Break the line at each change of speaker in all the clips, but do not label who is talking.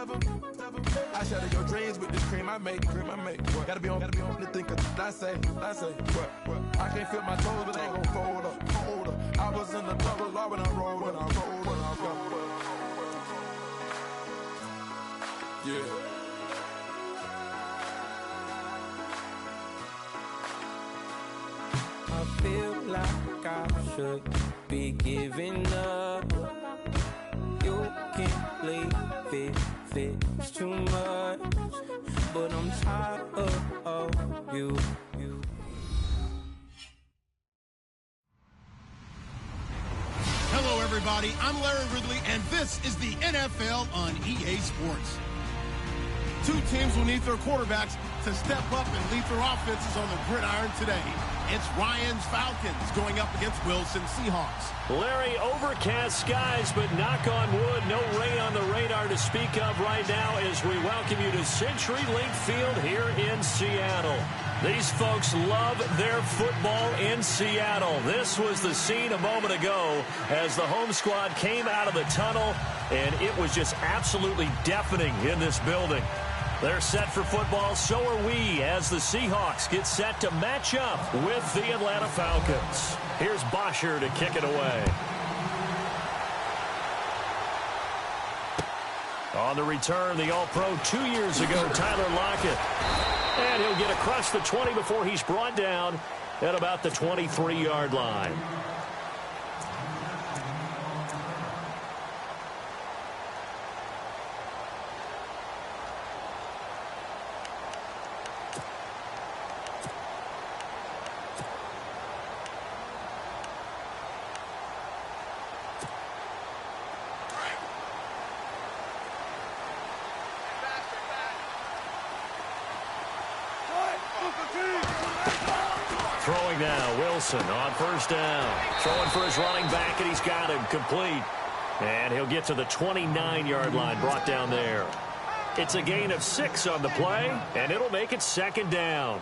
I shatter your dreams with this cream I make. What? Gotta be on the thinker. I say. What? I can't feel my toes, but they ain't gon' fold up. I was in the double law when I rolled. Yeah.
I feel like I should be giving up. You can't leave it's too much, but I'm tired of you.
Hello, everybody. I'm Larry Ridley, and this is the NFL on EA Sports. Two teams will need their quarterbacks to step up and lead their offenses on the gridiron today. It's Ryan's Falcons going up against Wilson's Seahawks.
Larry, overcast skies, but knock on wood, no rain on the radar to speak of right now as we welcome you to CenturyLink Field here in Seattle. These folks love their football in Seattle. This was the scene a moment ago as the home squad came out of the tunnel, and it was just absolutely deafening in this building. They're set for football, so are we, as the Seahawks get set to match up with the Atlanta Falcons. Here's Bosher to kick it away. On the return, the All-Pro 2 years ago, Tyler Lockett. And he'll get across the 20 before he's brought down at about the 23-yard line. Throwing now, Wilson on first down. Throwing for his running back, and he's got him complete. And he'll get to the 29-yard line, brought down there. It's a gain of 6 on the play, and it'll make it second down.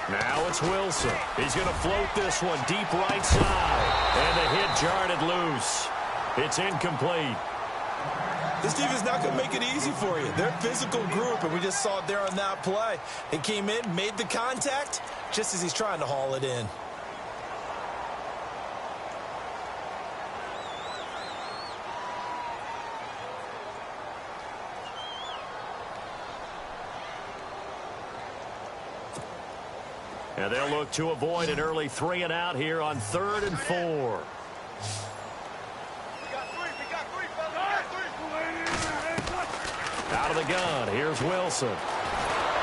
Now it's Wilson. He's going to float this one deep right side. And the hit jarred it loose. It's incomplete.
This defense not going to make it easy for you. They're a physical group, and we just saw it there on that play. He came in, made the contact, just as he's trying to haul it in.
And they'll look to avoid an early 3 and out here on 3rd and 4. Out of the gun, here's Wilson.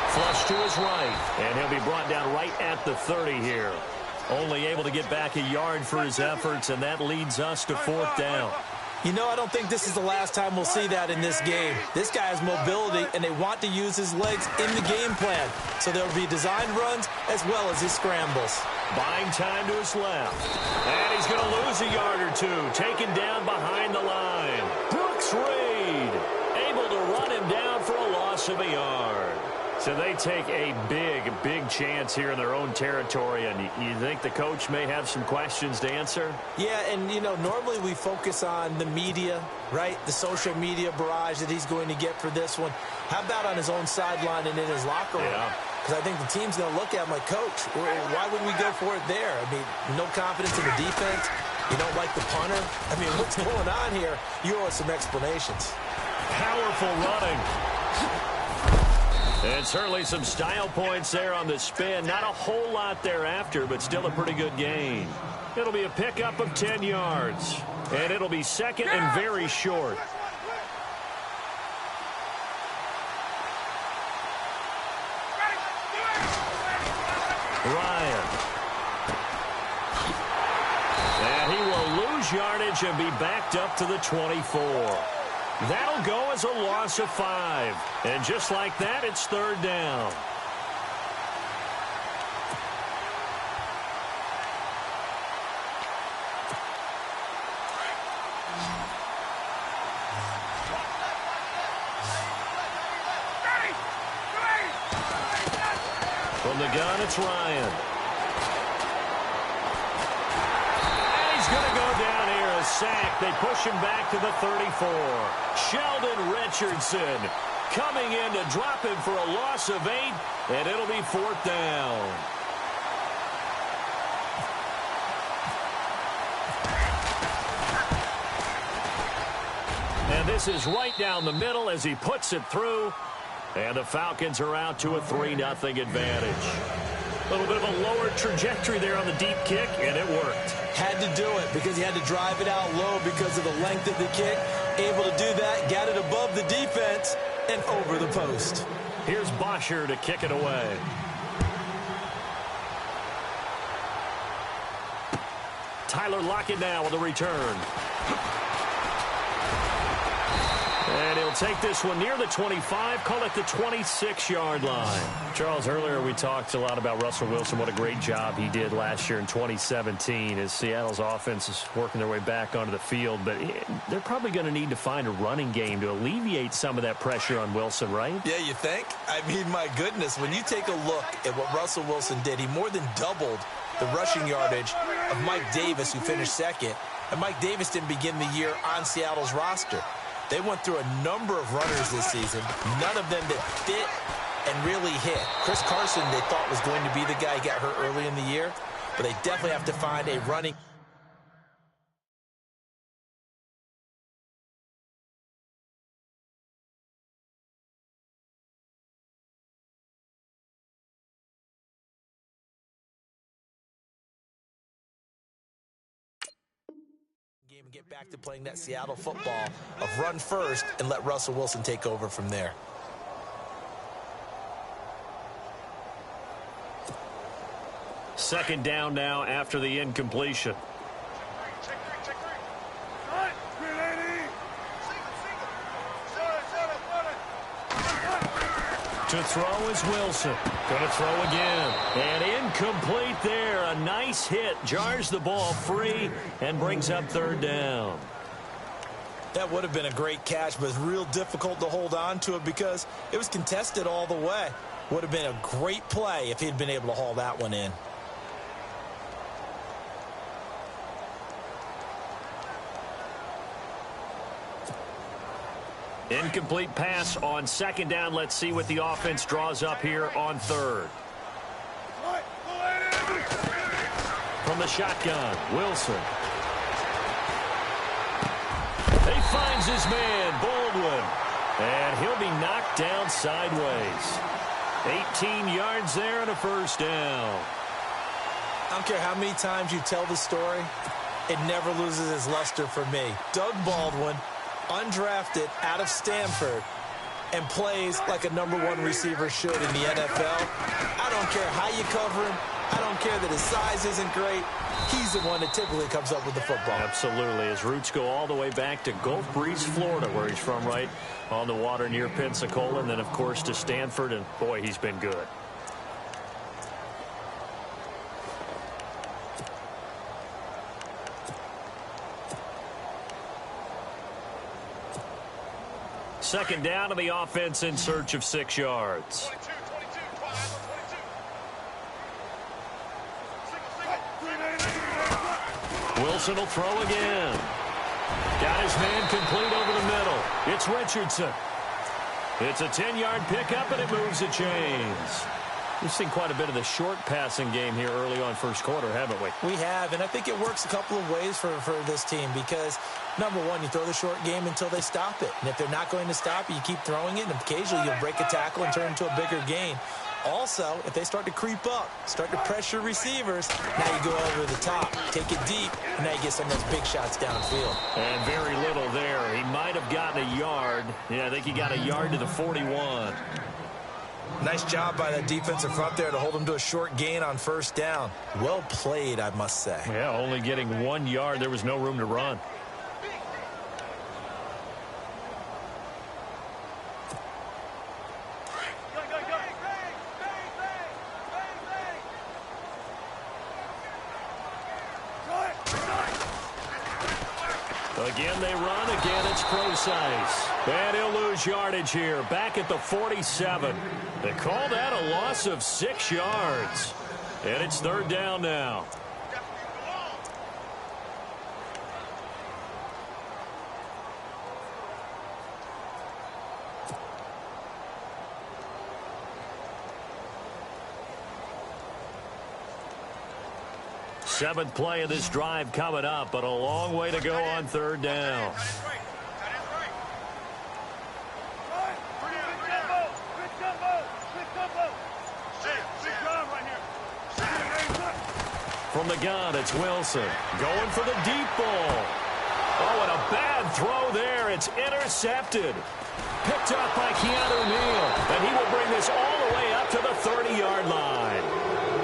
Flush to his right, and he'll be brought down right at the 30 here. Only able to get back a yard for his efforts, and that leads us to 4th down.
You know, I don't think this is the last time we'll see that in this game. This guy has mobility, and they want to use his legs in the game plan. So there'll be designed runs as well as his scrambles.
Buying time to his left. And he's going to lose a yard or two. Taken down behind the line. Brooks Reed able to run him down for a loss of a yard. So they take a big chance here in their own territory, and you think the coach may have some questions to answer?
Yeah, and, you know, normally we focus on the media, right? The social media barrage that he's going to get for this one. How about on his own sideline and in his locker room? Because I think the team's going to look at him like, Coach, why wouldn't we go for it there? I mean, no confidence in the defense. You don't like the punter. I mean, what's going on here? You owe us some explanations.
Powerful running. And certainly some style points there on the spin. Not a whole lot thereafter, but still a pretty good gain. It'll be a pickup of 10 yards. And it'll be second and very short. Ryan lose yardage and be backed up to the 24. That'll go as a loss of 5. And just like that, it's third down. From the gun, it's Ryan. And he's going to go down here, a sack. They push him back to the 34. Sheldon Richardson coming in to drop him for a loss of 8, and it'll be fourth down. And this is right down the middle as he puts it through. And the Falcons are out to a 3-0 advantage. A little bit of a lower trajectory there on the deep kick, and it worked.
Had to do it because he had to drive it out low because of the length of the kick. Able to do that, got it above the defense, and over the post.
Here's Bosher to kick it away. Tyler Lockett now with a return. And he'll take this one near the 25, call it the 26-yard line. Charles, earlier we talked a lot about Russell Wilson, what a great job he did last year in 2017 as Seattle's offense is working their way back onto the field. But they're probably going to need to find a running game to alleviate some of that pressure on Wilson, right?
Yeah, you think? I mean, my goodness, when you take a look at what Russell Wilson did, he more than doubled the rushing yardage of Mike Davis, who finished second. And Mike Davis didn't begin the year on Seattle's roster. They went through a number of runners this season, none of them that fit and really hit. Chris Carson, they thought, was going to be the guy who got hurt early in the year, but they definitely have to find a running game and get back to playing that Seattle football of run first and let Russell Wilson take over from there.
Second down now after the incompletion. To throw is Wilson. Going to throw again. And incomplete there. A nice hit. Jars the ball free and brings up third down.
That would have been a great catch, but it's real difficult to hold on to it because it was contested all the way. Would have been a great play if he'd been able to haul that one in.
Incomplete pass on second down. Let's see what the offense draws up here on third. From the shotgun, Wilson. He finds his man, Baldwin. And he'll be knocked down sideways. 18 yards there and a first down.
I don't care how many times you tell the story, it never loses its luster for me. Doug Baldwin, undrafted out of Stanford, and plays like a #1 receiver should in the NFL. I don't care how you cover him. I don't care that his size isn't great. He's the one that typically comes up with the football.
Absolutely. His roots go all the way back to Gulf Breeze, Florida, where he's from, right on the water near Pensacola, and then, of course, to Stanford, and, boy, he's been good. Second down to the offense in search of 6 yards. Wilson will throw again. Got his man complete over the middle. It's Richardson. It's a 10-yard pickup, and it moves the chains. We've seen quite a bit of the short passing game here early on first quarter, haven't we?
We have, and I think it works a couple of ways for this team because, #1, you throw the short game until they stop it. And if they're not going to stop it, you keep throwing it, and occasionally you'll break a tackle and turn it into a bigger gain. Also, if they start to creep up, start to pressure receivers, now you go over the top, take it deep, and now you get some of those big shots downfield.
And very little there. He might have gotten a yard. Yeah, I think he got a yard to the 41.
Nice job by that defensive front there to hold him to a short gain on first down. Well played, I must say.
Yeah, only getting 1 yard. There was no room to run. Again, they run. Again, it's precise. And he'll lose yardage here. Back at the 47. They call that a loss of 6 yards. And it's third down now. Seventh play of this drive coming up, but a long way to go on third down. From the gun, it's Wilson. Going for the deep ball. Oh, and a bad throw there. It's intercepted. Picked up by Keanu Neal. And he will bring this all the way up to the 30-yard line.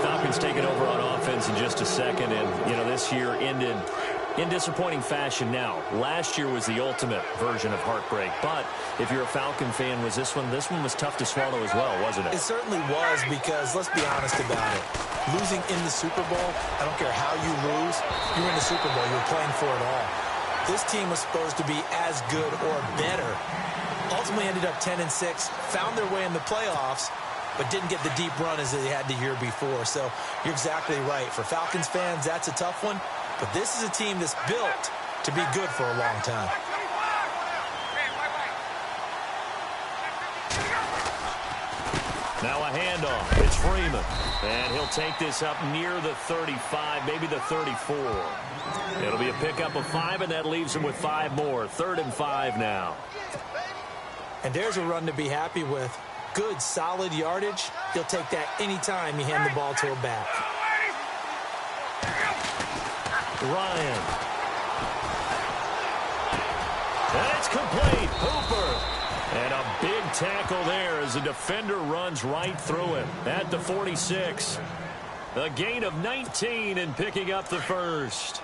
Falcons taking over on offense in just a second. And, you know, this year ended in disappointing fashion now. Last year was the ultimate version of heartbreak. But if you're a Falcon fan, was this one was tough to swallow as well, wasn't it?
It certainly was, because let's be honest about it. Losing in the Super Bowl, I don't care how you lose, you're in the Super Bowl. You're playing for it all. This team was supposed to be as good or better. Ultimately ended up 10-6, found their way in the playoffs, but didn't get the deep run as they had the year before. So you're exactly right. For Falcons fans, that's a tough one. But this is a team that's built to be good for a long time.
Now a handoff. It's Freeman. And he'll take this up near the 35, maybe the 34. It'll be a pickup of 5, and that leaves him with 5 more. 3rd and 5 now.
And there's a run to be happy with. Good, solid yardage. He'll take that anytime you hand the ball to a back.
Ryan. And it's complete. Hooper. And a big tackle there as the defender runs right through him at the 46. A gain of 19 and picking up the first.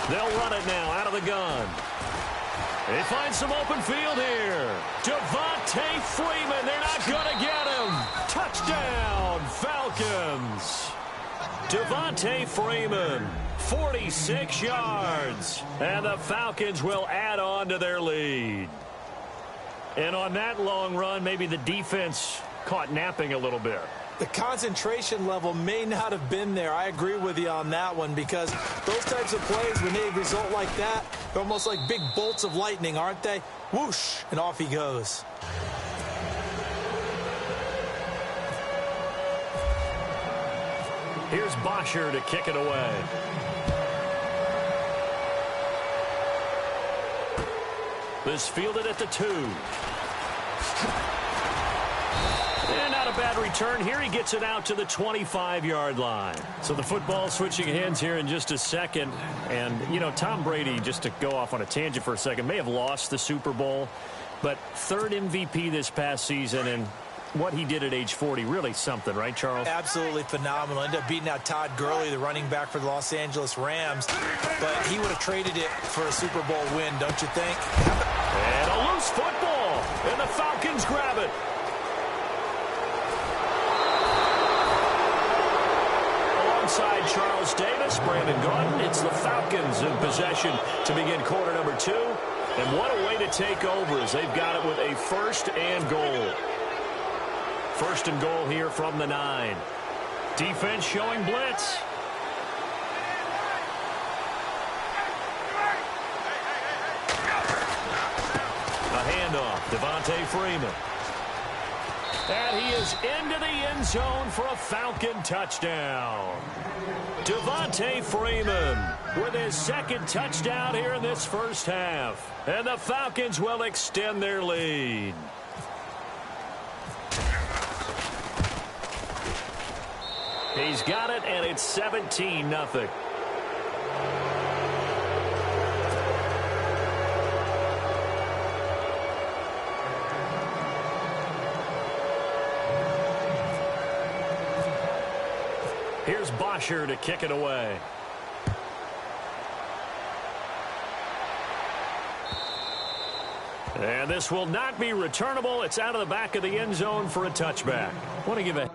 They'll run it now out of the gun. They find some open field here. Devontae Freeman. They're not going to get him. Touchdown, Falcons. Devontae Freeman, 46 yards. And the Falcons will add on to their lead. And on that long run, maybe the defense caught napping a little bit.
The concentration level may not have been there. I agree with you on that one, because those types of plays, when they result like that, they're almost like big bolts of lightning, aren't they? Whoosh, and off he goes.
Here's Bosher to kick it away. This fielded at the 2. And not a bad return here. He gets it out to the 25-yard line. So the football switching hands here in just a second. And, you know, Tom Brady, just to go off on a tangent for a second, may have lost the Super Bowl, but 3rd MVP this past season, and what he did at age 40, really something, right, Charles?
Absolutely phenomenal. Ended up beating out Todd Gurley, the running back for the Los Angeles Rams. But he would have traded it for a Super Bowl win, don't you think?
And a loose football. And the Falcons grab it. Alongside Charles Davis, Brandon Gordon, it's the Falcons in possession to begin quarter number 2. And what a way to take over as they've got it with a 1st and goal. 1st and goal here from the 9. Defense showing blitz. A handoff. Devontae Freeman. And he is into the end zone for a Falcon touchdown. Devontae Freeman with his 2nd touchdown here in this first half. And the Falcons will extend their lead. He's got it, and it's 17-0. Here's Bosher to kick it away. And this will not be returnable. It's out of the back of the end zone for a touchback. I want to give a...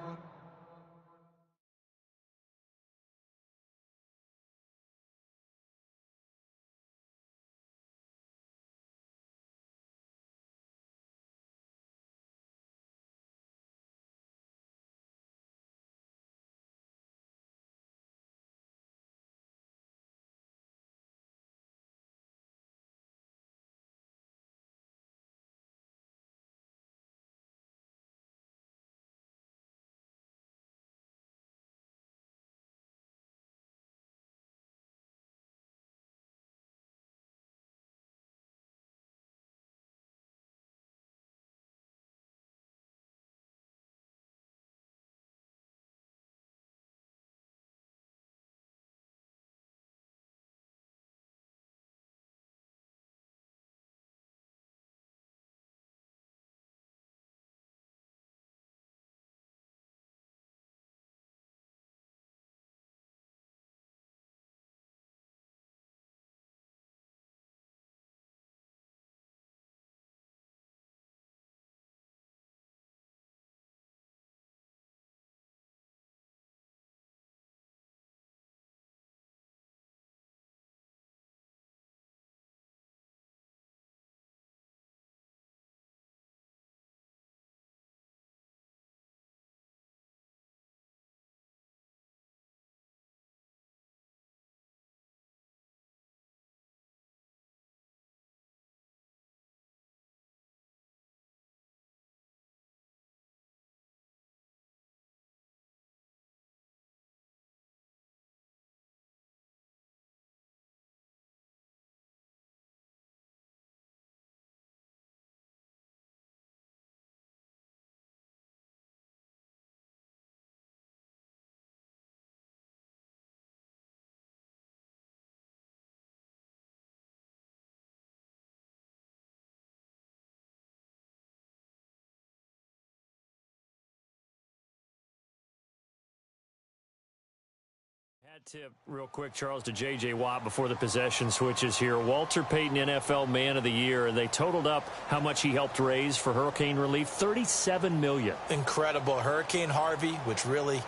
Hat tip real quick, Charles, to J.J. Watt before the possession switches here. Walter Payton, NFL Man of the Year. They totaled up how much he helped raise for hurricane relief, $37 million.
Incredible. Hurricane Harvey, which really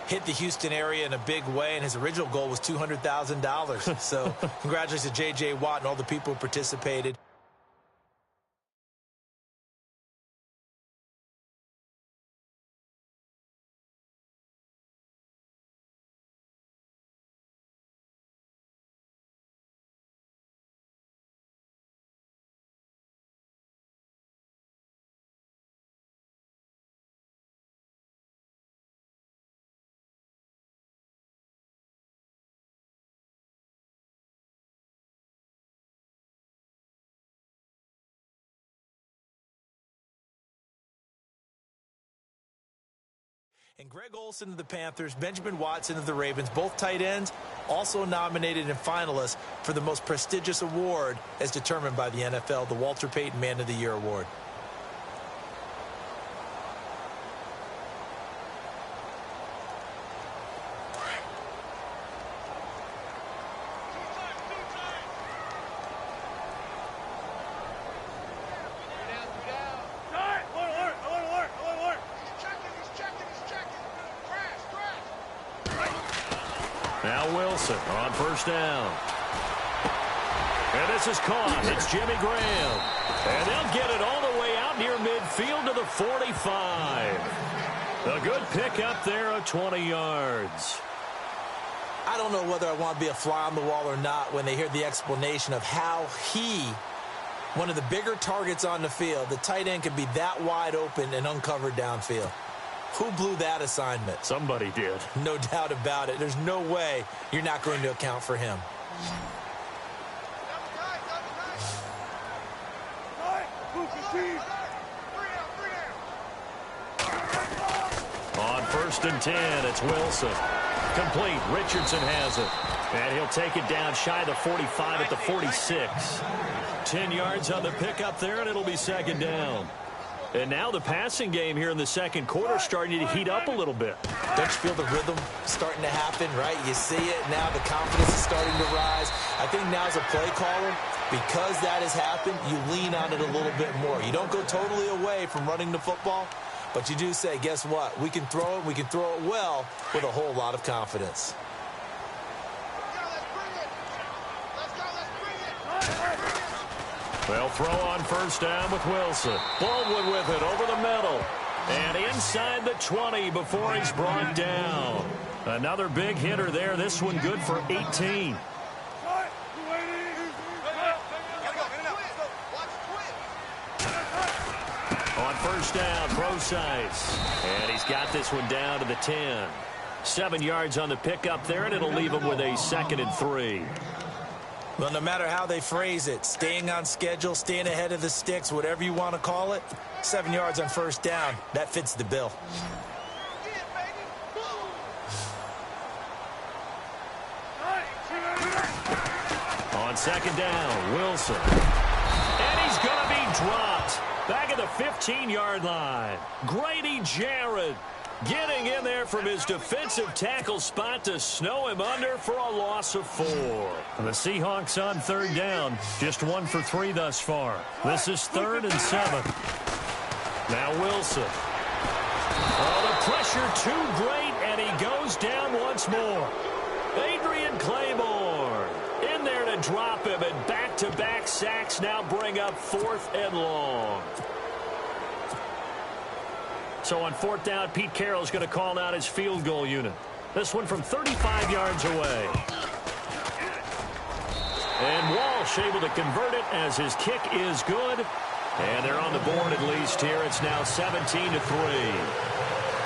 hit the Houston area in a big way, and his original goal was $200,000. So congratulations to J.J. Watt and all the people who participated. And Greg Olsen of the Panthers, Benjamin Watson of the Ravens, both tight ends, also nominated and finalists for the most prestigious award as determined by the NFL, the Walter Payton Man of the Year Award.
Now Wilson on first down. And this is caught. It's Jimmy Graham. And they'll get it all the way out near midfield to the 45. A good pick up there of 20 yards.
I don't know whether I want to be a fly on the wall or not when they hear the explanation of how he, one of the bigger targets on the field, the tight end could be that wide open and uncovered downfield. Who blew that assignment?
Somebody did.
No doubt about it. There's no way you're not going to account for him.
On first and 10, it's Wilson. Complete. Richardson has it. And he'll take it down shy of the 45 at the 46. 10 yards on the pickup there, and it'll be second down. And now the passing game here in the second quarter starting to heat up a little bit.
Don't you feel the rhythm starting to happen, right? You see it. Now the confidence is starting to rise. I think now as a play caller, because that has happened, you lean on it a little bit more. You don't go totally away from running the football, but you do say, guess what? We can throw it. We can throw it well with a whole lot of confidence.
They'll throw on first down with Wilson. Baldwin with it over the middle. And inside the 20 before he's brought down. Another big hitter there. This one good for 18. On first down, Brosice. And he's got this one down to the 10. 7 yards on the pickup there, and it'll leave him with a 2nd and 3.
Well, no matter how they phrase it, staying on schedule, staying ahead of the sticks, whatever you want to call it, 7 yards on first down, that fits the bill.
On second down, Wilson. And he's going to be dropped. Back at the 15-yard line. Grady Jarrett getting in there from his defensive tackle spot to snow him under for a loss of 4. And the Seahawks on third down, just 1 for 3 thus far. This is 3rd and 7. Now Wilson. Oh, the pressure too great, and he goes down once more. Adrian Claiborne in there to drop him, and back-to-back sacks now bring up 4th and long. So on 4th down, Pete Carroll's going to call out his field goal unit. This one from 35 yards away. And Walsh able to convert it as his kick is good. And they're on the board at least here. It's now 17-3.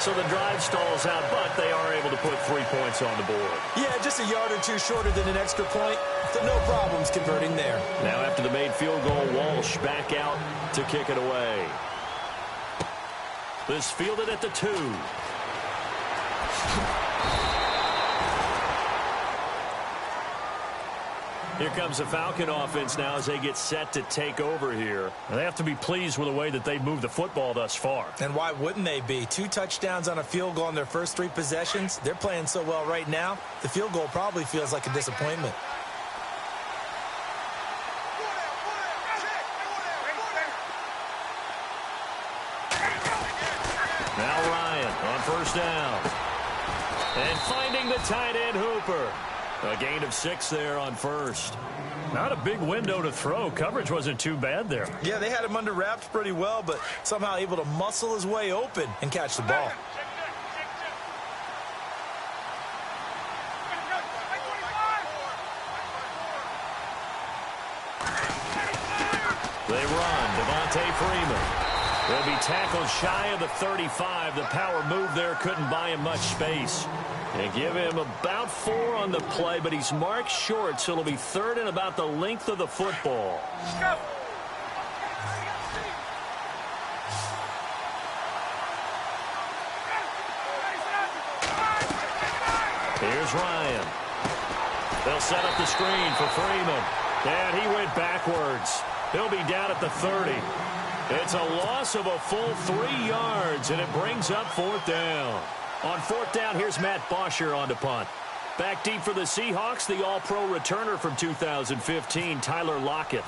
So the drive stalls out, but they are able to put 3 points on the board.
Yeah, just a yard or two shorter than an extra point. So no problems converting there.
Now after the made field goal, Walsh back out to kick it away. This fielded at the 2. Here comes the Falcon offense now as they get set to take over here. And they have to be pleased with the way that they've moved the football thus far.
And why wouldn't they be? 2 touchdowns on a field goal in their first 3 possessions. They're playing so well right now, the field goal probably feels like a disappointment.
Now Ryan on first down. And finding the tight end Hooper. A gain of 6 there on first. Not a big window to throw. Coverage wasn't too bad there.
Yeah, they had him under wraps pretty well, but somehow able to muscle his way open and catch the ball.
They run. Devontae Freeman. They'll be tackled shy of the 35. The power move there couldn't buy him much space. And give him about 4 on the play, but he's marked short, so it'll be 3rd and about the length of the football. Here's Ryan. They'll set up the screen for Freeman. And he went backwards. He'll be down at the 30. It's a loss of a full 3 yards, and it brings up 4th down. On 4th down, here's Matt Bosher on to punt. Back deep for the Seahawks, the all-pro returner from 2015, Tyler Lockett.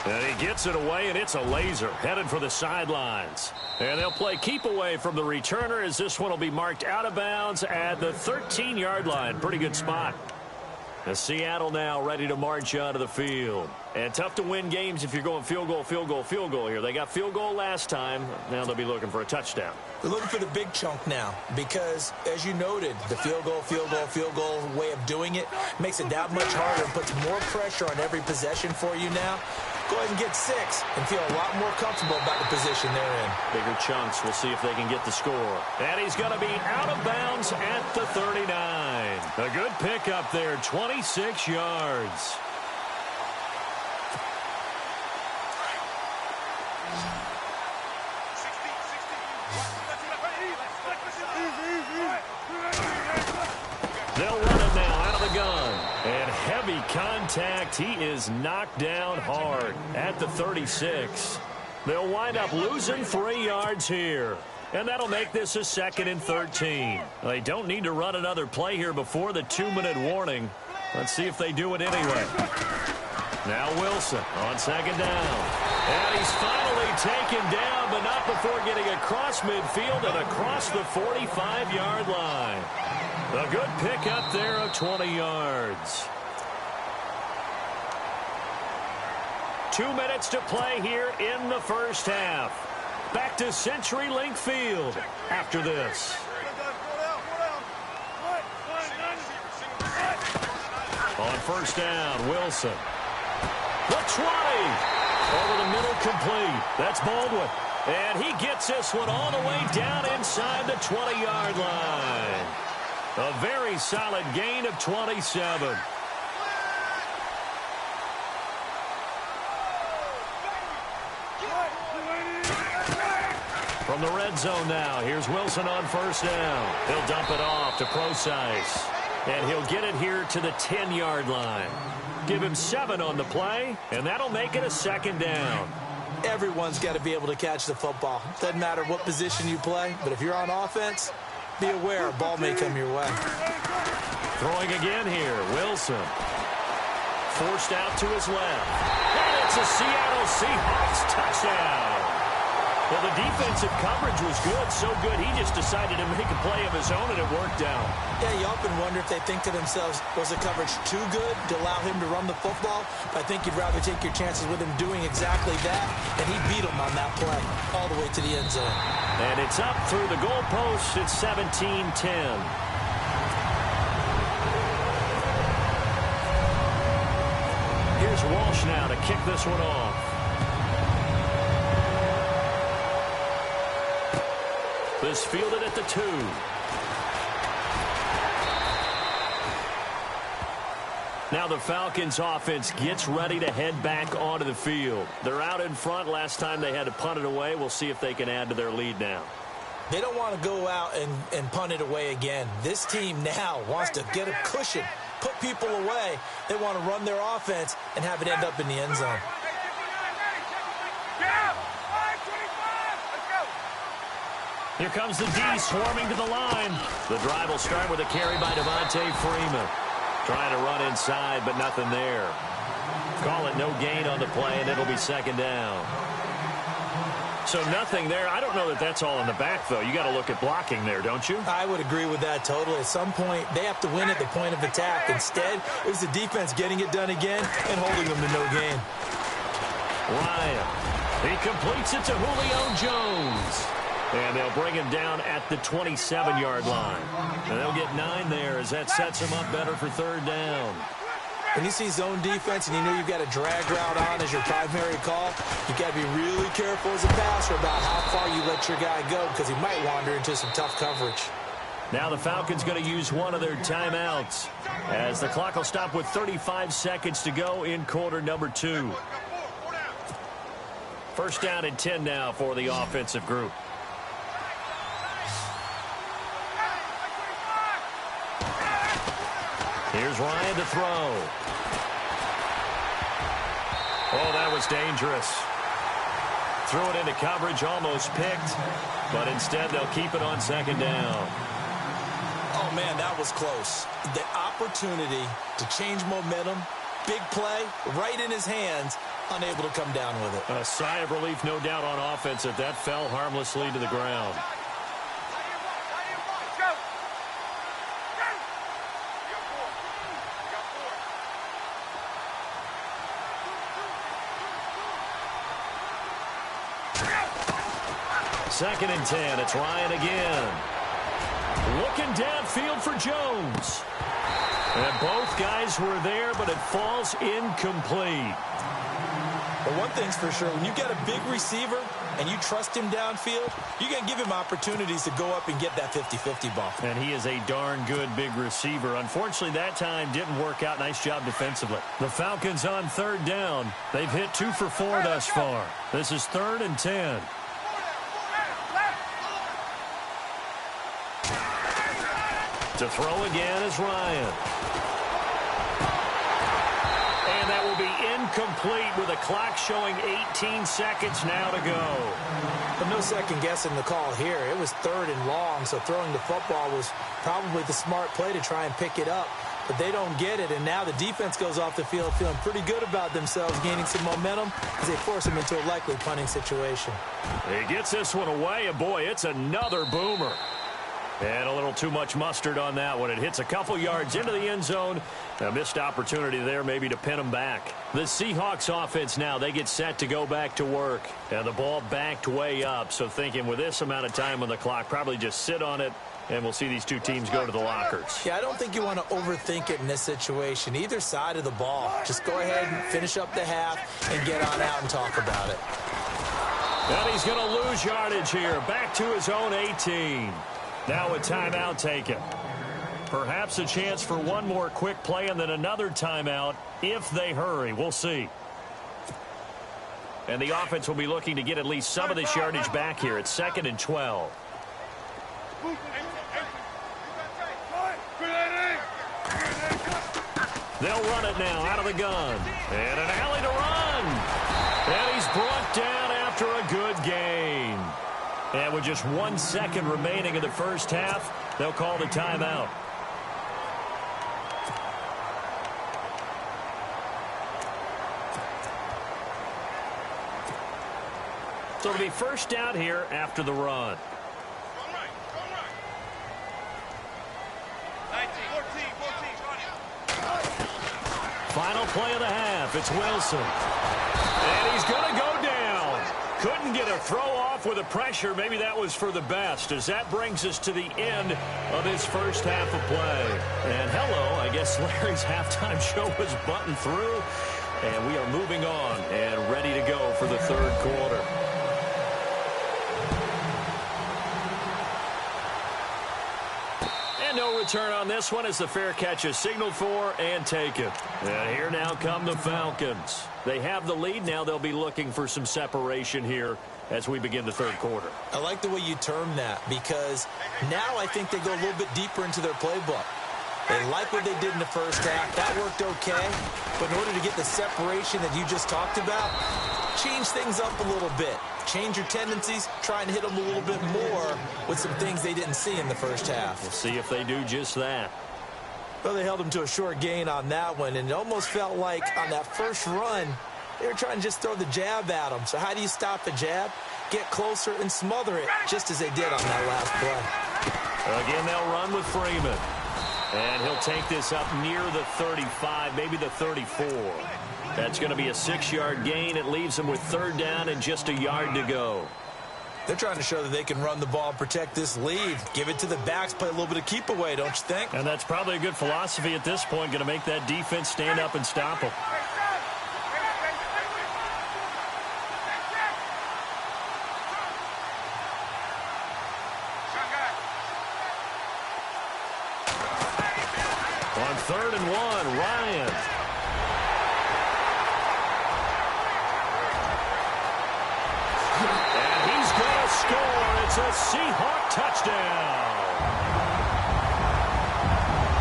And he gets it away, and it's a laser, headed for the sidelines. And they'll play keep away from the returner as this one will be marked out of bounds at the 13-yard line. Pretty good spot. As Seattle now ready to march out of the field. And tough to win games if you're going field goal, field goal, field goal here. They got field goal last time. Now they'll be looking for a touchdown.
They're looking for the big chunk now because, as you noted, the field goal way of doing it makes it that much harder and puts more pressure on every possession for you now. Go ahead and get 6 and feel a lot more comfortable about the position they're in.
Bigger chunks. We'll see if they can get the score. And he's going to be out of bounds at the 39. A good pickup there, 26 yards. They'll run it now out of the gun. And heavy contact. He is knocked down hard at the 36. They'll wind up losing 3 yards here. And that'll make this a 2nd and 13. They don't need to run another play here before the 2-minute warning. Let's see if they do it anyway. Now Wilson on 2nd down. And he's finally taken down, but not before getting across midfield and across the 45-yard line. A good pickup there of 20 yards. 2 minutes to play here in the first half. Back to CenturyLink Field after this. On 1st down, Wilson. The 20. Over the middle, complete. That's Baldwin. And he gets this one all the way down inside the 20-yard line. A very solid gain of 27. From the red zone now, here's Wilson on 1st down. He'll dump it off to Procise. And he'll get it here to the 10-yard line. Give him 7 on the play, and that'll make it a 2nd down.
Everyone's got to be able to catch the football. Doesn't matter what position you play, but if you're on offense, be aware a ball may come your way.
Throwing again here, Wilson. Forced out to his left. And it's a Seattle Seahawks touchdown. Well, the defensive coverage was good, so good he just decided to make a play of his own, and it worked out.
Yeah, you often wonder if they think to themselves, was the coverage too good to allow him to run the football? But I think you'd rather take your chances with him doing exactly that, and he beat him on that play all the way to the end zone.
And it's up through the goalpost. It's 17-10. Here's Walsh now to kick this one off. This fielded at the 2. Now the Falcons offense gets ready to head back onto the field. They're out in front. Last time they had to punt it away. We'll see if they can add to their lead now.
They don't want to go out and punt it away again. This team now wants to get a cushion, put people away. They want to run their offense and have it end up in the end zone.
Here comes the D swarming to the line. The drive will start with a carry by Devontae Freeman. Trying to run inside, but nothing there. Call it no gain on the play, and it'll be 2nd down. So nothing there. I don't know that that's all in the back, though. You got to look at blocking there, don't you?
I would agree with that totally. At some point, they have to win at the point of attack. Instead, it was the defense getting it done again and holding them to no gain.
Ryan. He completes it to Julio Jones. And they'll bring him down at the 27-yard line. And they'll get 9 there as that sets him up better for 3rd down.
When you see zone defense and you know you've got a drag route on as your primary call, you've got to be really careful as a passer about how far you let your guy go because he might wander into some tough coverage.
Now the Falcons going to use one of their timeouts as the clock will stop with 35 seconds to go in quarter number 2. 1st down and 10 now for the offensive group. Here's Ryan to throw. Oh, that was dangerous. Threw it into coverage, almost picked, but instead they'll keep it on 2nd down.
Oh, man, that was close. The opportunity to change momentum, big play, right in his hands, unable to come down with it.
A sigh of relief, no doubt, on offense if that fell harmlessly to the ground. Second and 10. It's Ryan again. Looking downfield for Jones. And both guys were there, but it falls incomplete.
But one thing's for sure, when you got a big receiver and you trust him downfield, you're going to give him opportunities to go up and get that 50-50 ball.
And he is a darn good big receiver. Unfortunately, that time didn't work out. Nice job defensively. The Falcons on 3rd down. They've hit 2 for 4 thus far. This is 3rd and 10. To throw again is Ryan. And that will be incomplete with a clock showing 18 seconds now to go.
But no second guessing the call here. It was 3rd and long, so throwing the football was probably the smart play to try and pick it up. But they don't get it, and now the defense goes off the field feeling pretty good about themselves, gaining some momentum as they force them into a likely punting situation.
He gets this one away, and boy, it's another boomer. And a little too much mustard on that one. It hits a couple yards into the end zone. A missed opportunity there maybe to pin them back. The Seahawks offense now, they get set to go back to work. And the ball backed way up. So thinking with this amount of time on the clock, probably just sit on it. And we'll see these two teams go to the lockers.
Yeah, I don't think you want to overthink it in this situation. Either side of the ball. Just go ahead and finish up the half and get on out and talk about it.
And he's going to lose yardage here. Back to his own 18. Now a timeout taken. Perhaps a chance for one more quick play and then another timeout if they hurry. We'll see. And the offense will be looking to get at least some of this yardage back here. It's 2nd and 12. They'll run it now out of the gun. And an alley to run. And he's brought down after a good gain. And with just 1 second remaining in the first half, they'll call the timeout. So it'll be first down here after the run. Final play of the half. It's Wilson. And he's going to go down. Couldn't get a throw off with the pressure. Maybe that was for the best, as that brings us to the end of his first half of play. And hello, I guess Larry's halftime show was buttoned through. And we are moving on and ready to go for the third quarter. And no return on this one as the fair catch is signaled for and taken. And here now come the Falcons. They have the lead. Now they'll be looking for some separation here as we begin the third quarter.
I like the way you term that, because now I think they go a little bit deeper into their playbook. They like what they did in the first half. That worked okay. But in order to get the separation that you just talked about, change things up a little bit. Change your tendencies. Try and hit them a little bit more with some things they didn't see in the first half.
We'll see if they do just that.
Well, they held them to a short gain on that one, and it almost felt like on that first run, they were trying to just throw the jab at them. So how do you stop a jab? Get closer and smother it, just as they did on that last play.
Again, they'll run with Freeman. And he'll take this up near the 35, maybe the 34. That's going to be a 6-yard gain. It leaves them with third down and just a yard to go.
They're trying to show that they can run the ball and protect this lead. Give it to the backs, play a little bit of keep away, don't you think?
And that's probably a good philosophy at this point, going to make that defense stand up and stop them. On 3rd and 1, Ryan. And he's going to score. It's a Seahawk touchdown.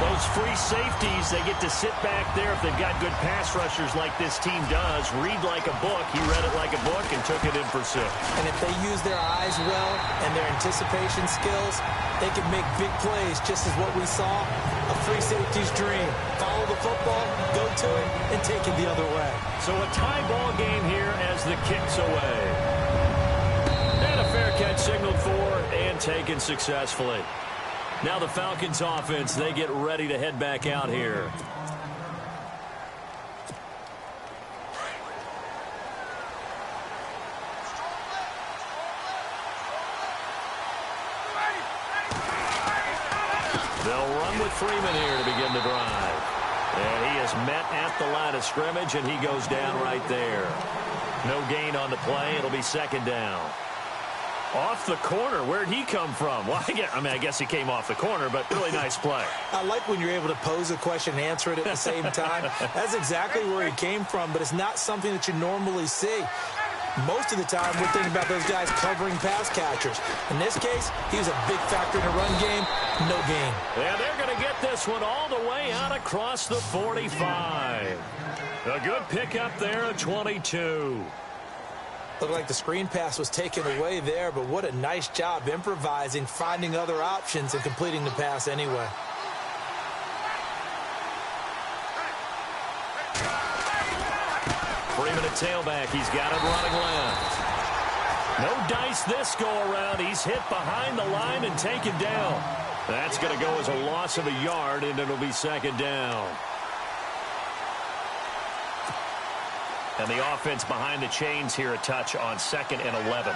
Those free safeties, they get to sit back there if they've got good pass rushers like this team does. Read like a book. He read it like a book and took it in for 6.
And if they use their eyes well and their anticipation skills, they can make big plays, just as what we saw. A free safety's dream. Follow the football, go to it, and take it the other way.
So a tie ball game here as the kick's away. And a fair catch signaled for and taken successfully. Now the Falcons offense, they get ready to head back out here. They'll run with Freeman here to begin the drive. And he is met at the line of scrimmage, and he goes down right there. No gain on the play. It'll be 2nd down. Off the corner. Where'd he come from? Well, I guess he came off the corner, but really nice play.
I like when you're able to pose a question and answer it at the same time. That's exactly where he came from, but it's not something that you normally see. Most of the time, we're thinking about those guys covering pass catchers. In this case, he was a big factor in the run game. No gain.
And they're going to get this one all the way out across the 45. A good pickup there at 22.
Looked like the screen pass was taken away there, but what a nice job improvising, finding other options, and completing the pass anyway.
Freeman at tailback. He's got it running left. No dice this go-around. He's hit behind the line and taken down. That's going to go as a loss of a yard, and it'll be second down. And the offense behind the chains here a touch on 2nd and 11.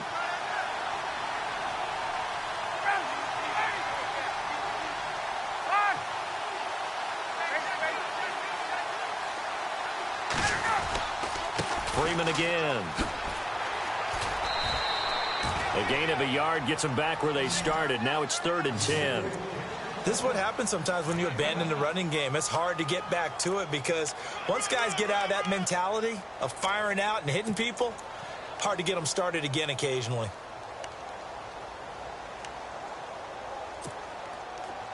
Freeman again. A gain of a yard gets them back where they started. Now it's 3rd and 10.
This is what happens sometimes when you abandon the running game. It's hard to get back to it because once guys get out of that mentality of firing out and hitting people, hard to get them started again occasionally.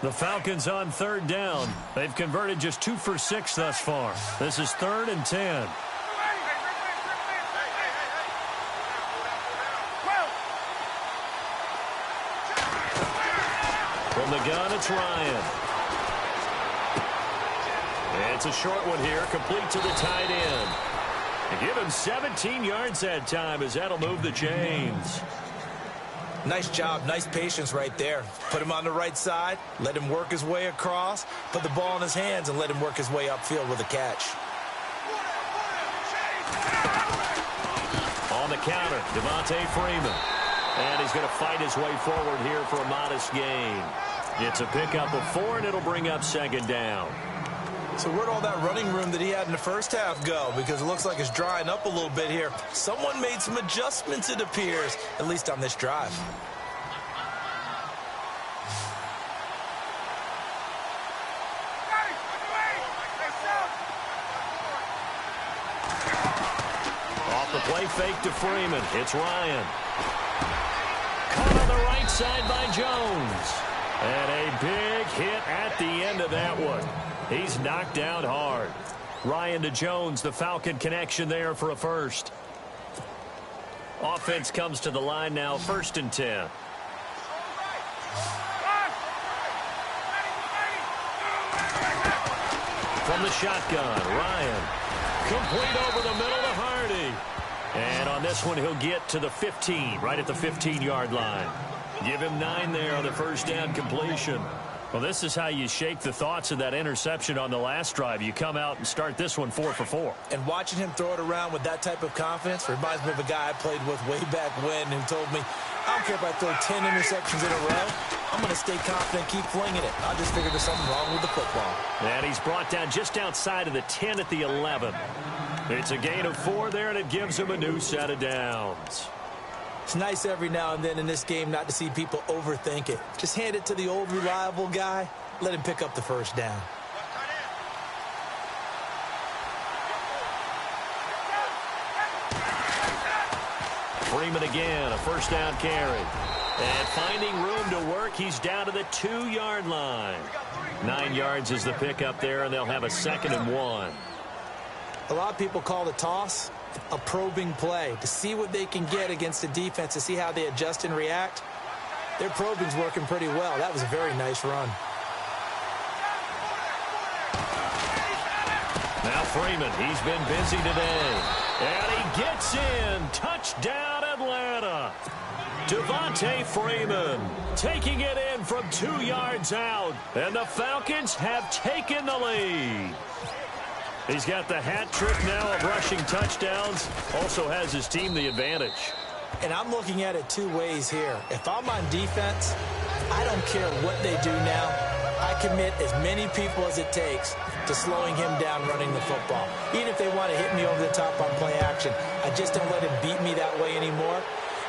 The Falcons on 3rd down. They've converted just 2 for 6 thus far. This is 3rd and 10. From the gun, it's Ryan. It's a short one here, complete to the tight end. And give him 17 yards that time as that'll move the chains.
Nice job, nice patience right there. Put him on the right side, let him work his way across, put the ball in his hands, and let him work his way upfield with a catch.
On the counter, Devontae Freeman. And he's going to fight his way forward here for a modest gain. It's a pickup of 4, and it'll bring up 2nd down.
So where'd all that running room that he had in the first half go? Because it looks like it's drying up a little bit here. Someone made some adjustments, it appears, at least on this drive.
Off the play fake to Freeman. It's Ryan. Caught on the right side by Jones. And a big hit at the end of that one. He's knocked down hard. Ryan to Jones, the Falcon connection there for a first. Offense comes to the line now, 1st and 10. From the shotgun, Ryan. Complete over the middle to Hardy. And on this one, he'll get to the 15, right at the 15-yard line. Give him 9 there on the first down completion. Well, this is how you shake the thoughts of that interception on the last drive. You come out and start this one 4 for 4.
And watching him throw it around with that type of confidence reminds me of a guy I played with way back when who told me, I don't care if I throw 10 interceptions in a row. I'm going to stay confident, keep flinging it. I just figured there's something wrong with the football.
And he's brought down just outside of the 10 at the 11. It's a gain of 4 there, and it gives him a new set of downs.
It's nice every now and then in this game not to see people overthink it. Just hand it to the old reliable guy. Let him pick up the first down.
Freeman again, a first down carry. And finding room to work, he's down to the 2-yard line. 9 yards is the pickup there, and they'll have a 2nd and 1.
A lot of people call the toss a probing play to see what they can get against the defense, to see how they adjust and react. Their probing's working pretty well. That was a very nice run.
Now Freeman, he's been busy today. And he gets in. Touchdown, Atlanta. Devontae Freeman taking it in from 2 yards out. And the Falcons have taken the lead. He's got the hat trick now of rushing touchdowns. Also has his team the advantage.
And I'm looking at it 2 ways here. If I'm on defense, I don't care what they do now. I commit as many people as it takes to slowing him down running the football. Even if they want to hit me over the top on play action, I just don't let him beat me that way anymore.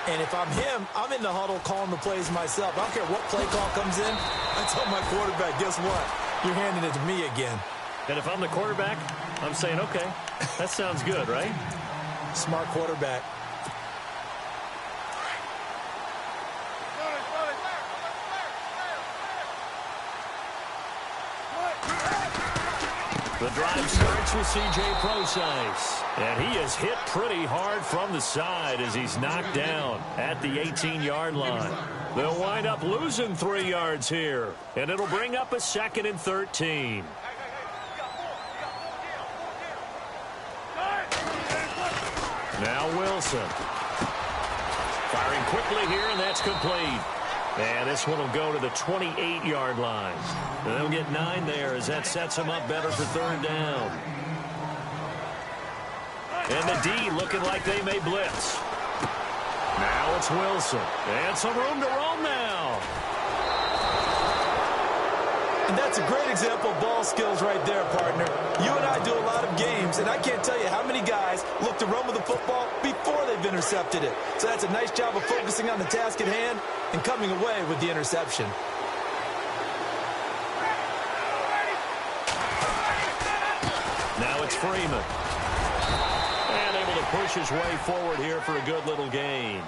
And if I'm him, I'm in the huddle calling the plays myself. I don't care what play call comes in. I tell my quarterback, guess what? You're handing it to me again.
And if I'm the quarterback, I'm saying, okay, that sounds good, right?
Smart quarterback.
The drive starts with C.J. Prosise. And he is hit pretty hard from the side as he's knocked down at the 18-yard line. They'll wind up losing 3 yards here. And it'll bring up a 2nd and 13. Now Wilson. Firing quickly here, and that's complete. And this one will go to the 28-yard line. And they'll get 9 there as that sets them up better for 3rd down. And the D looking like they may blitz. Now it's Wilson. And some room to roam now.
And that's a great example of ball skills right there, partner. You and I do a lot of games, and I can't tell you how many guys look to run with the football before they've intercepted it. So that's a nice job of focusing on the task at hand and coming away with the interception.
Now it's Freeman. And able to push his way forward here for a good little gain.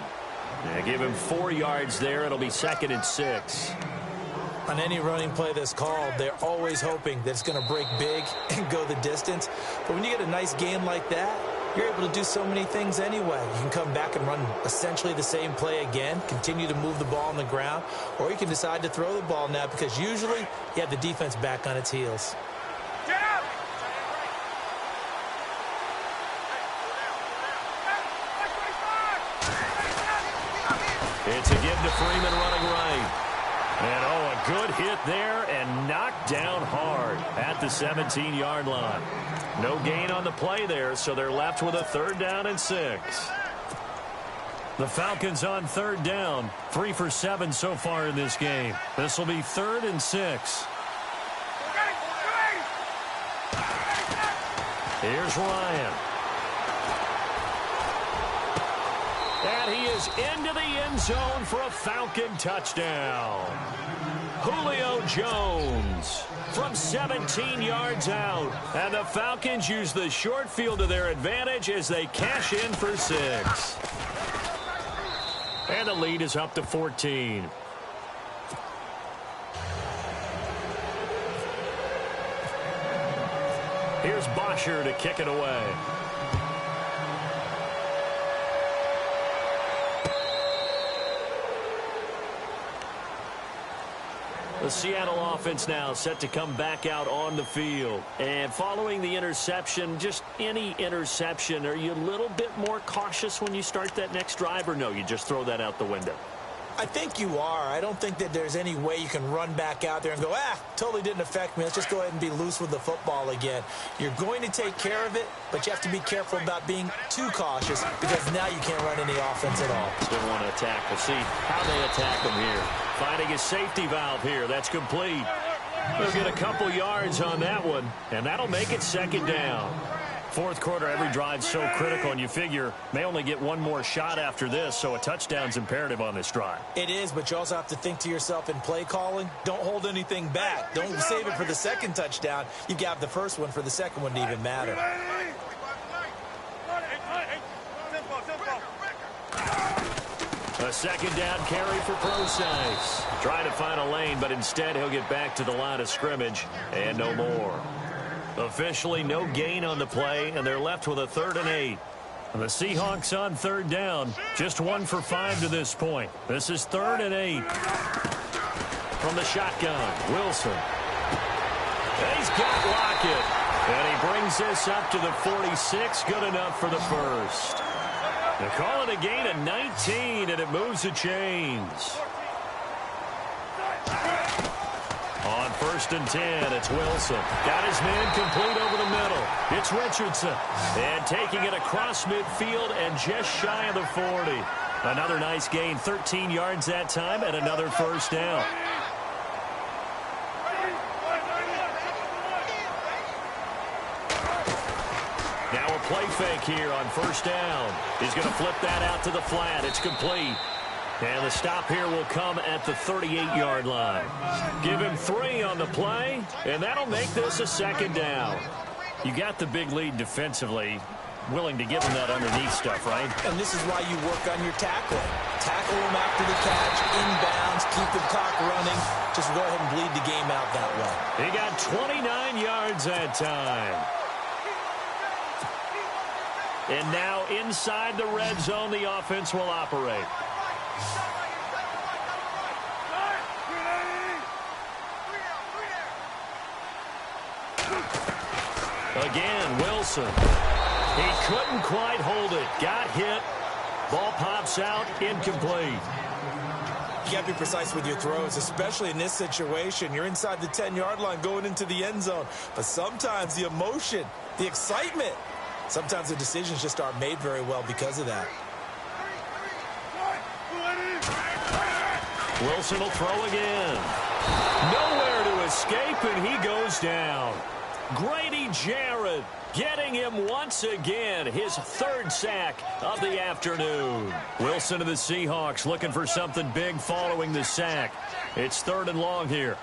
And give him 4 yards there. It'll be 2nd and 6.
On any running play that's called, they're always hoping that it's going to break big and go the distance. But when you get a nice game like that, you're able to do so many things anyway. You can come back and run essentially the same play again, continue to move the ball on the ground, or you can decide to throw the ball now because usually you have the defense back on its heels.
It's a give to Freeman running right. And, oh, a good hit there and knocked down hard at the 17-yard line. No gain on the play there, so they're left with a 3rd down and 6. The Falcons on 3rd down, 3 for 7 so far in this game. This will be 3rd and 6. Here's Ryan. And he is into the end zone for a Falcon touchdown. Julio Jones from 17 yards out. And the Falcons use the short field to their advantage as they cash in for 6. And the lead is up to 14. Here's Bosher to kick it away. The Seattle offense now set to come back out on the field. And following the interception, just any interception, are you a little bit more cautious when you start that next drive, or no, you just throw that out the window?
I think you are. I don't think that there's any way you can run back out there and go, totally didn't affect me. Let's just go ahead and be loose with the football again. You're going to take care of it, but you have to be careful about being too cautious because now you can't run any offense at all.
Still want to attack. We'll see how they attack them here. Finding a safety valve here. That's complete. They'll get a couple yards on that one, and that'll make it 2nd down. 4th quarter, every drive's so critical, and you figure may only get one more shot after this, so a touchdown's imperative on this drive.
It is, but you also have to think to yourself in play calling, don't hold anything back. Don't save it for the 2nd touchdown. You got the first one for the 2nd one to even matter.
A 2nd down carry for Prosise. Trying to find a lane, but instead he'll get back to the line of scrimmage and no more. Officially no gain on the play, and they're left with a 3rd and 8. And the Seahawks on 3rd down, just 1 for 5 to this point. This is 3rd and 8. From the shotgun, Wilson. And he's got Lockett. And he brings this up to the 46, good enough for the first. They call it a gain of 19, and it moves the chains. On 1st and 10, it's Wilson. Got his man complete over the middle. It's Richardson. And taking it across midfield and just shy of the 40. Another nice gain, 13 yards that time, and another 1st down. Now a play fake here on 1st down. He's going to flip that out to the flat. It's complete. And the stop here will come at the 38-yard line. Give him 3 on the play, and that'll make this a 2nd down. You got the big lead defensively. willing to give him that underneath stuff, right?
And this is why you work on your tackling. Tackle him after the catch, inbounds, keep the clock running. Just go ahead and bleed the game out that way.
He got 29 yards that time. And now inside the red zone, the offense will operate. Again, Wilson. He couldn't quite hold it. Got hit. Ball pops out. Incomplete.
You got to be precise with your throws, especially in this situation. You're inside the 10-yard line going into the end zone. But sometimes the emotion, the excitement, sometimes the decisions just aren't made very well because of that.
Wilson will throw again. Nowhere to escape, and he goes down. Grady Jarrett getting him once again, his third sack of the afternoon. Wilson of the Seahawks looking for something big following the sack. It's 3rd and long here.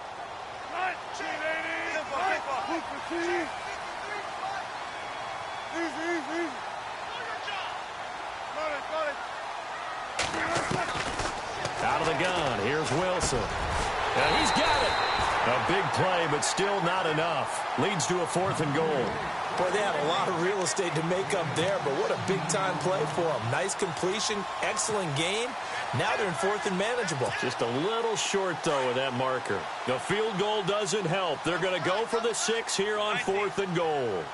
Out of the gun, here's Wilson. And he's got it. A big play, but still not enough. Leads to a 4th and goal.
Boy, they had a lot of real estate to make up there, but what a big-time play for them. Nice completion, excellent game. Now they're in 4th and manageable.
Just a little short, though, of that marker. The field goal doesn't help. They're going to go for the 6 here on 4th and goal.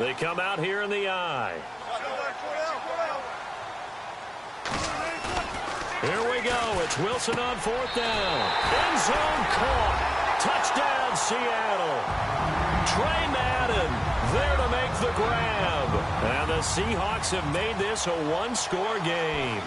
They come out here in the I. Here we go. It's Wilson on 4th down. End zone caught. Touchdown, Seattle. Trey Madden there to make the grab. And the Seahawks have made this a one-score game.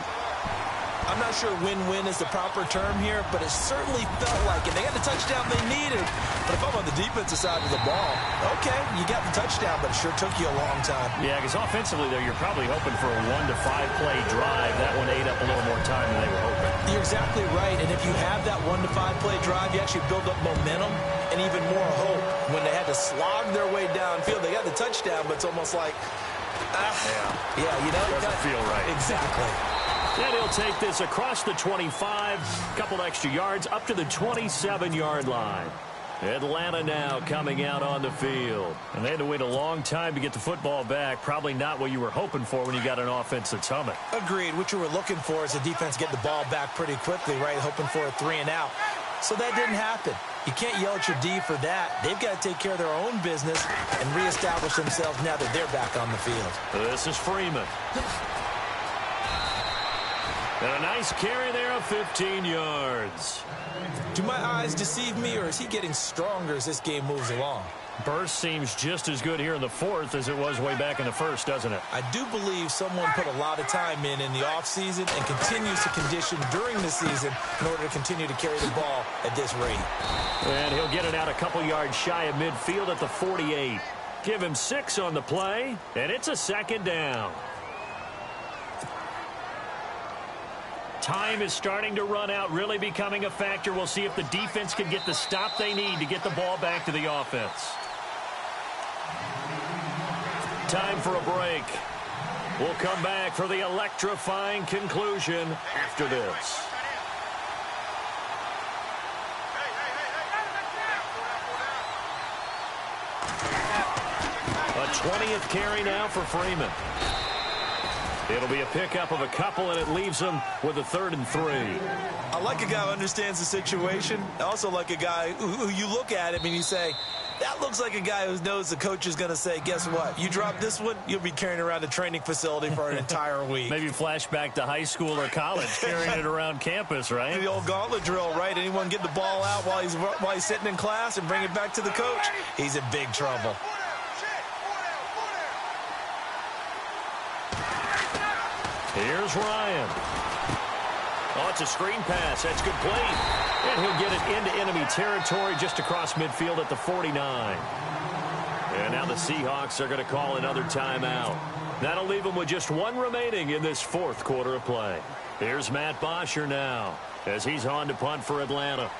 I'm not sure win-win is the proper term here, but it certainly felt like it. They got the touchdown they needed. But if I'm on the defensive side of the ball, okay, you got the touchdown, but it sure took you a long time.
Yeah, because offensively, though, you're probably hoping for a 1-to-5 play drive. That one ate up a little more time than they were hoping.
You're exactly right, and if you have that 1-to-5 play drive, you actually build up momentum and even more hope. When they had to slog their way downfield, they got the touchdown, but it's almost like, yeah, you know.
Doesn't feel right.
Exactly.
And he'll take this across the 25, a couple extra yards, up to the 27-yard line. Atlanta now coming out on the field. And they had to wait a long time to get the football back. Probably not what you were hoping for when you got an offense that's humming.
Agreed. What you were looking for is the defense get the ball back pretty quickly, right? Hoping for a 3 and out. So that didn't happen. You can't yell at your D for that. They've got to take care of their own business and reestablish themselves now that they're back on the field.
This is Freeman. And a nice carry there of 15 yards.
Do my eyes deceive me, or is he getting stronger as this game moves along?
Burst seems just as good here in the 4th as it was way back in the 1st, doesn't it?
I do believe someone put a lot of time in the offseason and continues to condition during the season in order to continue to carry the ball at this rate.
And he'll get it out a couple yards shy of midfield at the 48. Give him 6 on the play, and it's a 2nd down. Time is starting to run out, really becoming a factor. We'll see if the defense can get the stop they need to get the ball back to the offense. Time for a break. We'll come back for the electrifying conclusion after this. A 20th carry now for Freeman. It'll be a pickup of a couple, and it leaves them with a 3rd and 3.
I like a guy who understands the situation. I also like a guy who you look at him and you say, that looks like a guy who knows the coach is going to say, guess what? You drop this one, you'll be carrying around a training facility for an entire week.
Maybe flashback to high school or college, carrying it around campus, right?
The old gauntlet drill, right? Anyone get the ball out while he's sitting in class and bring it back to the coach? He's in big trouble.
Here's Ryan. Oh, it's a screen pass. That's complete. And he'll get it into enemy territory just across midfield at the 49. And now the Seahawks are going to call another timeout. That'll leave them with just 1 remaining in this 4th quarter of play. Here's Matt Bosher now as he's on to punt for Atlanta.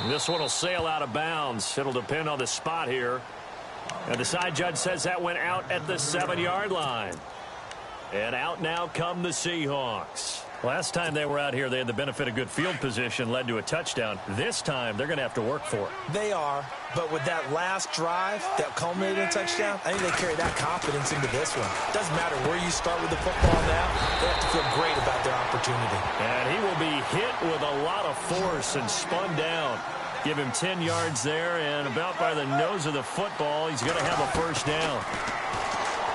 This one will sail out of bounds. It'll depend on the spot here. And the side judge says that went out at the 7-yard line. And out now come the Seahawks. Last time they were out here, they had the benefit of good field position, led to a touchdown. This time, they're going to have to work for it.
They are, but with that last drive that culminated in a touchdown, I think they carry that confidence into this one. Doesn't matter where you start with the football now, they have to feel great about their opportunity.
And he will be hit with a lot of force and spun down. Give him 10 yards there, and about by the nose of the football, he's going to have a first down.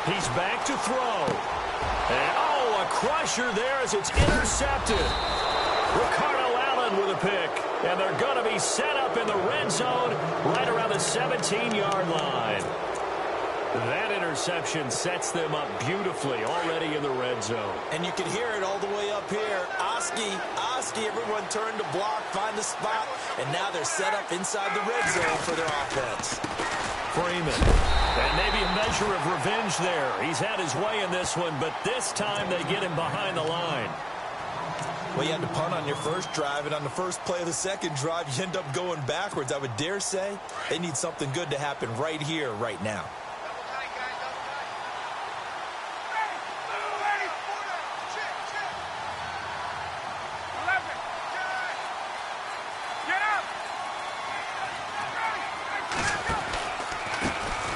He's back to throw. And, a crusher there as it's intercepted. Ricardo Allen with a pick. And they're going to be set up in the red zone right around the 17-yard line. That interception sets them up beautifully already in the red zone.
And you can hear it all the way up here. Oski, everyone turned to block, find the spot, and now they're set up inside the red zone for their offense.
Freeman. And maybe a measure of revenge there. He's had his way in this one, but this time they get him behind the line.
Well, you had to punt on your first drive, and on the first play of the second drive, you end up going backwards. I would dare say they need something good to happen right here, right now.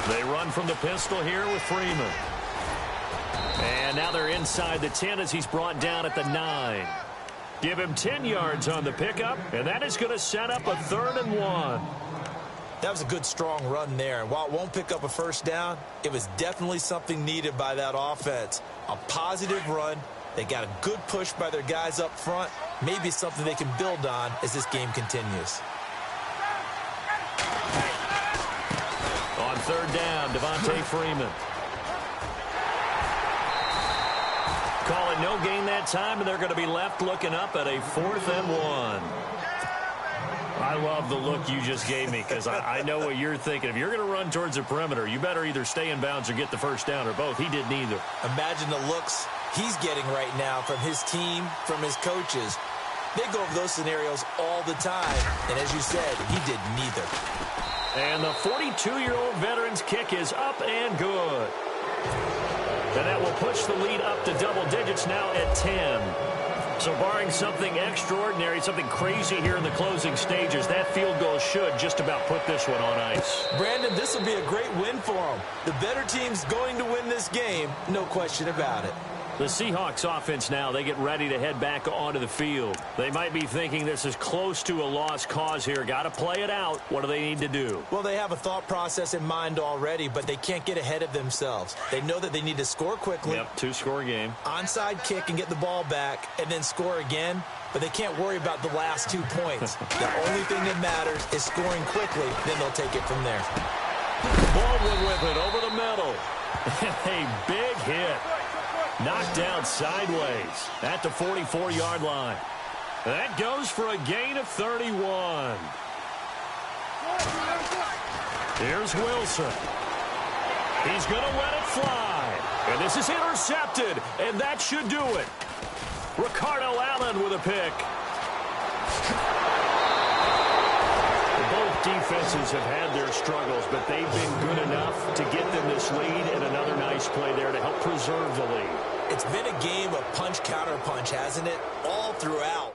They run from the pistol here with Freeman. And now they're inside the 10 as he's brought down at the 9. Give him 10 yards on the pickup, and that is going to set up a 3rd and 1.
That was a good, strong run there. And while it won't pick up a first down, it was definitely something needed by that offense. A positive run. They got a good push by their guys up front. Maybe something they can build on as this game continues.
On 3rd down, Devontae Freeman. Call it no gain that time, and they're going to be left looking up at a 4th and 1. I love the look you just gave me because I know what you're thinking. If you're going to run towards the perimeter, you better either stay in bounds or get the first down, or both. He did neither.
Imagine the looks he's getting right now from his team, from his coaches. They go over those scenarios all the time, and as you said, he did neither.
And the 42-year-old veteran's kick is up and good. And that will push the lead up to double digits now at 10. So barring something extraordinary, something crazy here in the closing stages, that field goal should just about put this one on ice.
Brandon, this will be a great win for them. The better team's going to win this game, no question about it.
The Seahawks offense now, they get ready to head back onto the field. They might be thinking this is close to a lost cause here. Got to play it out. What do they need to do?
Well, they have a thought process in mind already, but they can't get ahead of themselves. They know that they need to score quickly.
Yep, 2-score game.
Onside kick and get the ball back and then score again, but they can't worry about the last 2 points. The only thing that matters is scoring quickly, then they'll take it from there.
Baldwin with it over the middle. A big hit. Knocked down sideways at the 44-yard line. That goes for a gain of 31. Here's Wilson. He's going to let it fly. And this is intercepted, and that should do it. Ricardo Allen with a pick. Both defenses have had their struggles, but they've been good enough to get them this lead, and another nice play there to help preserve the lead.
It's been a game of punch, counter punch, hasn't it? All throughout.